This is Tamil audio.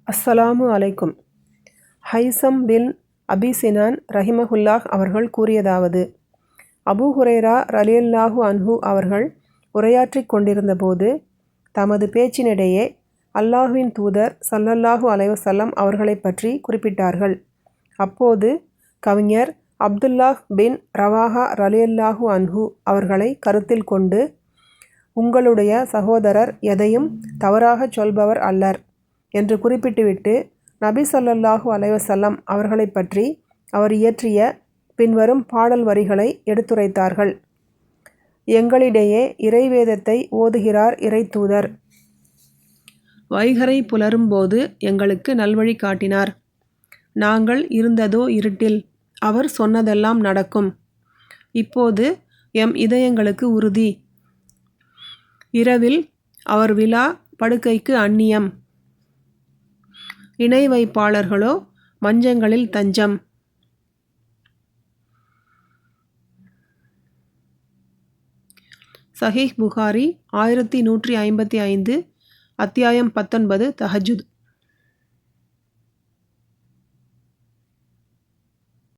அஸ்ஸலாமு அலைக்கும். ஹைசம் பின் அபி சினான் ரஹிமஹுல்லாஹ் அவர்கள் கூறியதாவது, அபூ ஹுரைரா ரலியல்லாஹு அன்ஹு அவர்கள் உரையாற்றிக் கொண்டிருந்தபோது தமது பேச்சினிடையே அல்லாஹ்வின் தூதர் ஸல்லல்லாஹு அலைஹி வஸல்லம் அவர்களைப் பற்றி குறிப்பிட்டார்கள். அப்போது கவிஞர் அப்துல்லாஹ் பின் ரவாஹா ரலியல்லாஹு அன்ஹு அவர்களை கருத்தில் கொண்டு, உங்களுடைய சகோதரர் எதையும் தவறாகச் சொல்பவர் அல்லர் என்று குறிப்பிட்டுவிட்டு நபி ஸல்லல்லாஹு அலைஹி வஸல்லம் அவர்களைப் பற்றி அவர் இயற்றிய பின்வரும் பாடல் வரிகளை எடுத்துரைத்தார்கள். எங்களிடையே இறைவேதத்தை ஓதுகிறார் இறைத்தூதர். வைகறை புலரும்போது எங்களுக்கு நல்வழி காட்டினார். நாங்கள் இருந்ததோ இருட்டில். அவர் சொன்னதெல்லாம் நடக்கும். இப்போது எம் இதயங்களுக்கு உறுதி. இரவில் அவர் விலா படுக்கைக்கு அந்நியம். இணை வைப்பாளர்களோ மஞ்சங்களில் தஞ்சம். சஹீஹ் புகாரி 1155, அத்தியாயம் 19 தஹஜுத்.